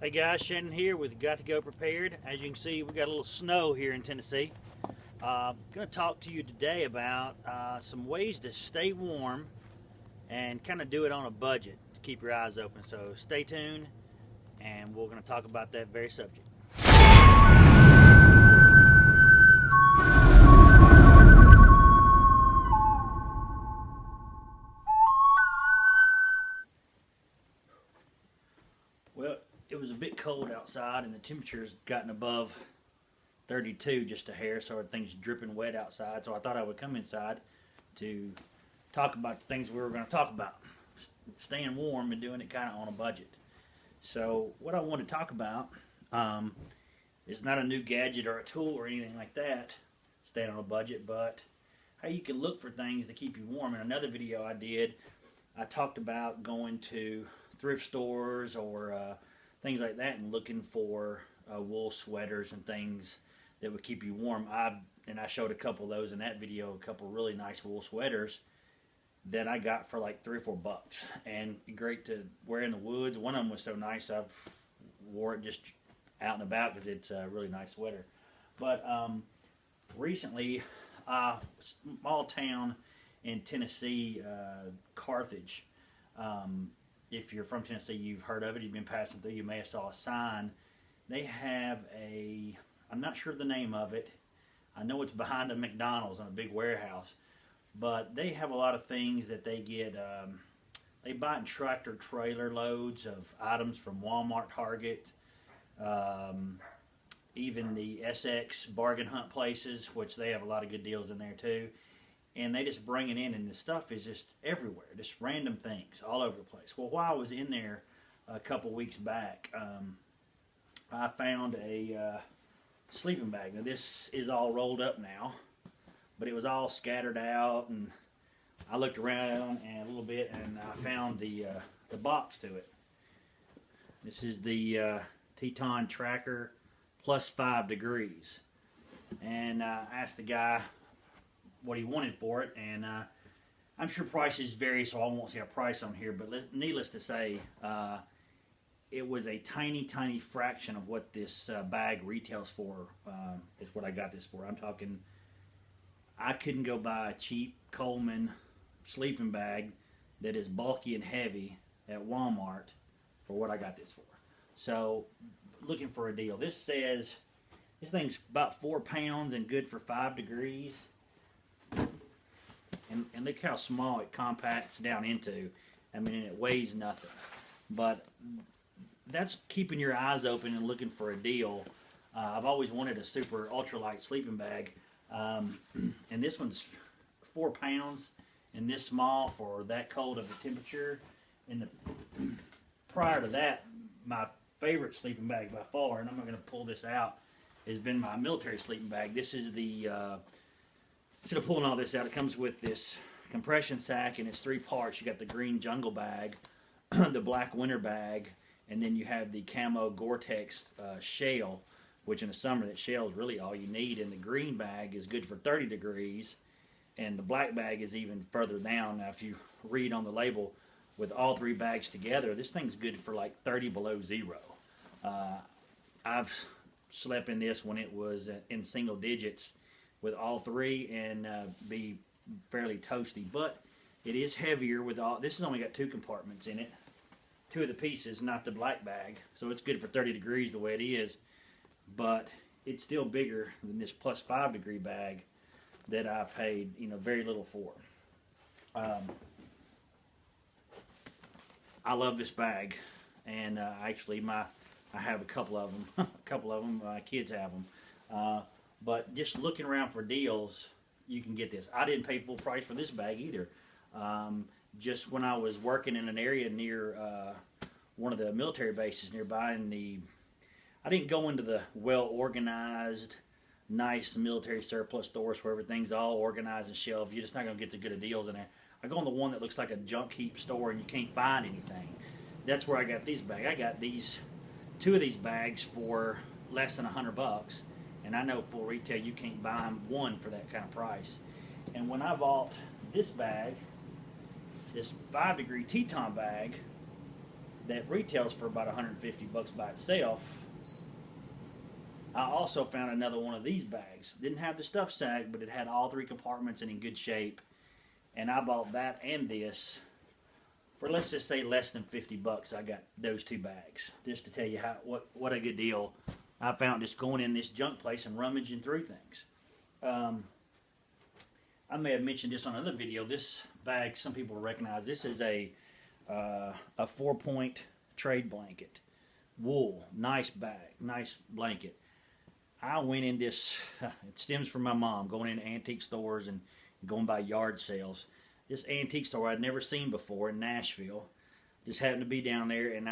Hey guys, Shannon here with Got to Go Prepared. As you can see, we got a little snow here in Tennessee. Going to talk to you today about some ways to stay warm and kind of do it on a budget to keep your eyes open. So stay tuned, and we're going to talk about that very subject. Well, it was a bit cold outside, and the temperature's gotten above 32 just a hair, so everything's dripping wet outside. So I thought I would come inside to talk about the things we were going to talk about, staying warm and doing it kind of on a budget. So what I want to talk about is not a new gadget or a tool or anything like that, staying on a budget, but how you can look for things to keep you warm. In another video I did, I talked about going to thrift stores or things like that and looking for wool sweaters and things that would keep you warm. I showed a couple of those in that video, a couple of really nice wool sweaters that I got for like $3 or $4 and great to wear in the woods. One of them was so nice I've wore it just out and about because it's a really nice sweater. But recently, small town in Tennessee, Carthage. If you're from Tennessee, you've heard of it. You've been passing through, you may have saw a sign. They have I'm not sure the name of it. I know it's behind a McDonald's in a big warehouse. But they have a lot of things that they get. They buy in tractor trailer loads of items from Walmart, Target, even the SX bargain hunt places, which they have a lot of good deals in there too. And they just bring it in, and the stuff is just everywhere, just random things all over the place. Well, while I was in there a couple weeks back, I found a sleeping bag. Now this is all rolled up now, but it was all scattered out, and I looked around and a little bit, and I found the box to it. This is the Teton Tracker Plus 5 Degrees, and I asked the guy what he wanted for it, and I'm sure prices vary, so I won't say a price on here, but needless to say, it was a tiny fraction of what this bag retails for, is what I got this for. I'm talking, I couldn't go buy a cheap Coleman sleeping bag that is bulky and heavy at Walmart for what I got this for. So, looking for a deal. This says, this thing's about 4 pounds and good for 5 degrees. And look how small it compacts down into. I mean, it weighs nothing. But that's keeping your eyes open and looking for a deal. I've always wanted a super ultralight sleeping bag. And this one's 4 pounds and this small for that cold of a temperature. And prior to that, my favorite sleeping bag by far, and I'm not going to pull this out, has been my military sleeping bag. This is the, instead of pulling all this out, it comes with this compression sack, and it's 3 parts. You got the green jungle bag, the black winter bag, and then you have the camo Gore-Tex shell, which in the summer, that shell is really all you need. And the green bag is good for 30 degrees, and the black bag is even further down. Now, if you read on the label, with all 3 bags together, this thing's good for like 30 below zero. I've slept in this when it was in single digits with all 3 and be fairly toasty. But it is heavier with all. This has only got 2 compartments in it. 2 of the pieces, not the black bag. So it's good for 30 degrees the way it is. But it's still bigger than this plus 5 degree bag that I paid, very little for. I love this bag, and actually I have a couple of them. My kids have them. But just looking around for deals, you can get this. I didn't pay full price for this bag either. Just when I was working in an area near one of the military bases nearby, I didn't go into the well-organized, nice military surplus stores where everything's all organized and shelved. You're just not going to get the good of deals in there. I go in the one that looks like a junk heap store and you can't find anything. That's where I got these bags. I got 2 of these bags for less than $100, and I know full retail you can't buy them one for that kind of price. And when I bought this bag, this 5 degree Teton bag, that retails for about 150 bucks by itself. I also found another one of these bags. Didn't have the stuff sack, but it had all three compartments and in good shape. And I bought that and this for, let's just say, less than 50 bucks. I got those two bags just to tell you what a good deal I found just going in this junk place and rummaging through things. I may have mentioned this on another video. This bag, some people will recognize. This is a 4-point trade blanket, wool, nice bag, nice blanket. I went in this, it stems from my mom, going into antique stores and going by yard sales. This antique store I'd never seen before in Nashville. Just happened to be down there, and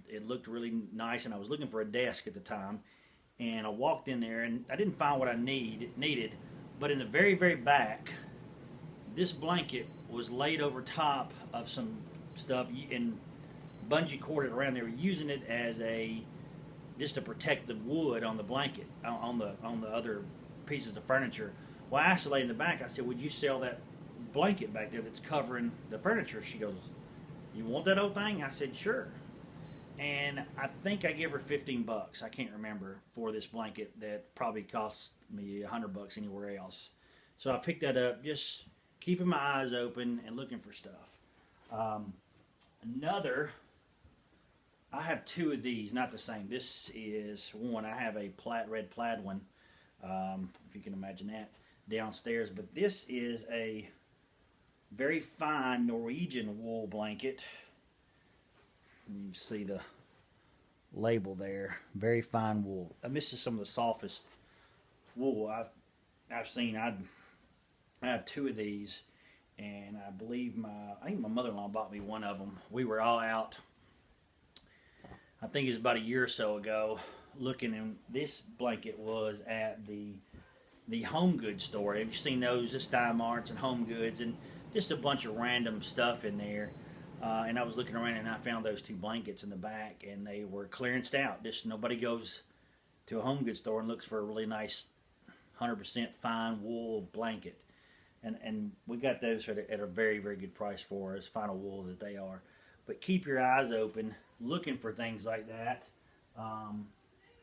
it looked really nice, and I was looking for a desk at the time. And I walked in there, and I didn't find what I needed, but in the very, very back, this blanket was laid over top of some stuff and bungee corded around. They were using it as just to protect the wood on the blanket, on the other pieces of furniture. Well, I asked the lady in the back, I said, would you sell that blanket back there that's covering the furniture? She goes, you want that old thing? I said, sure. And I think I gave her 15 bucks, I can't remember, for this blanket that probably cost me 100 bucks anywhere else. So I picked that up, just keeping my eyes open and looking for stuff. I have two of these, not the same. This is one. I have a red plaid one, if you can imagine that, downstairs. But this is a very fine Norwegian wool blanket. You see the label there. Very fine wool. And this is some of the softest wool I've seen. I have two of these, and I believe I think my mother-in-law bought me one of them. We were all out, I think it was about a year or so ago, looking, and this blanket was at the Home Goods store. Have you seen those? The Stein Marts and Home Goods, and just a bunch of random stuff in there. And I was looking around, and I found those two blankets in the back, and they were clearanced out. Just nobody goes to a Home Goods store and looks for a really nice 100% fine wool blanket. And we got those at a very, very good price for us, fine wool that they are. But keep your eyes open, looking for things like that.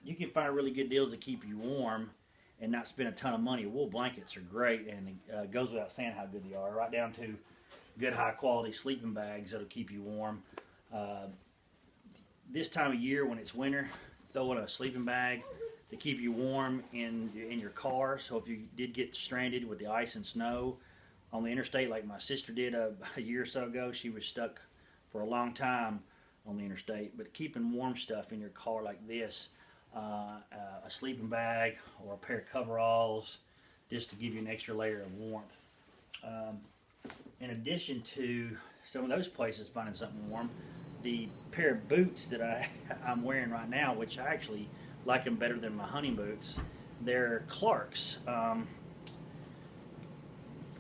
You can find really good deals that keep you warm and not spend a ton of money. Wool blankets are great, and it goes without saying how good they are, right down to good high-quality sleeping bags that'll keep you warm. This time of year when it's winter, throw in a sleeping bag to keep you warm in your car. So if you did get stranded with the ice and snow on the interstate like my sister did a year or so ago, she was stuck for a long time on the interstate. But keeping warm stuff in your car like this, a sleeping bag or a pair of coveralls, just to give you an extra layer of warmth. In addition to some of those places finding something warm, the pair of boots that I'm wearing right now, which I actually like them better than my hunting boots, they're Clark's.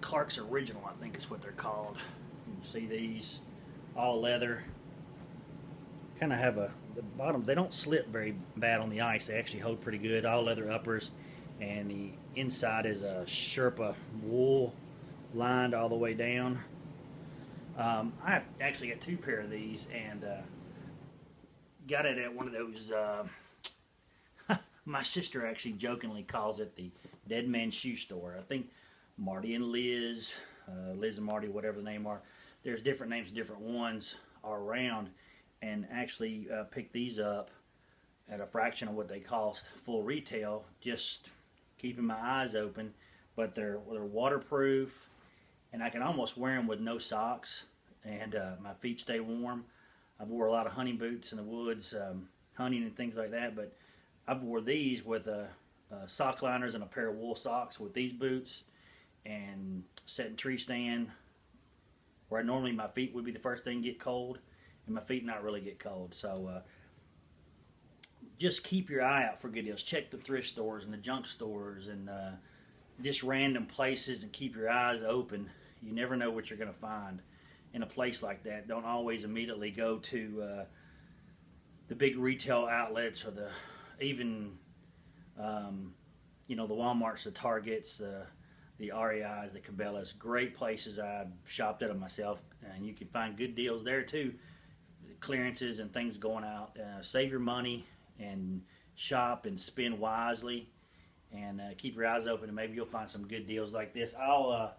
Clark's Original, I think is what they're called. You can see these, all leather. Kind of have the bottom, they don't slip very bad on the ice. They actually hold pretty good. All leather uppers, and the inside is a Sherpa wool lined all the way down. I actually got two pair of these, and got it at one of those, my sister actually jokingly calls it the Dead Man's Shoe Store. I think Marty and Liz, Liz and Marty, whatever the name are, there's different names, different ones are around, and actually picked these up at a fraction of what they cost full retail, just keeping my eyes open. But they're waterproof, and I can almost wear them with no socks, and my feet stay warm. I've wore a lot of hunting boots in the woods, hunting and things like that, but I've wore these with sock liners and a pair of wool socks with these boots, and sat in tree stand where normally my feet would be the first thing to get cold, and my feet not really get cold. So just keep your eye out for good deals. Check the thrift stores and the junk stores and just random places, and keep your eyes open. You never know what you're going to find in a place like that. Don't always immediately go to the big retail outlets, or even the Walmarts, the Targets, the REIs, the Cabela's. Great places. I've shopped at them myself, and you can find good deals there too. clearances and things going out. Save your money and shop and spend wisely, and keep your eyes open, and maybe you'll find some good deals like this. I'll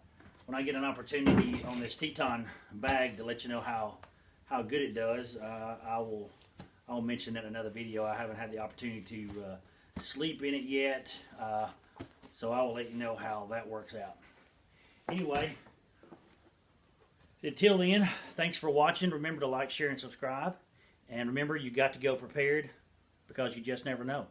when I get an opportunity on this Teton bag to let you know how good it does, I'll mention that in another video. I haven't had the opportunity to sleep in it yet, so I will let you know how that works out. Anyway, until then, thanks for watching. Remember to like, share, and subscribe. And remember, you got to go prepared, because you just never know.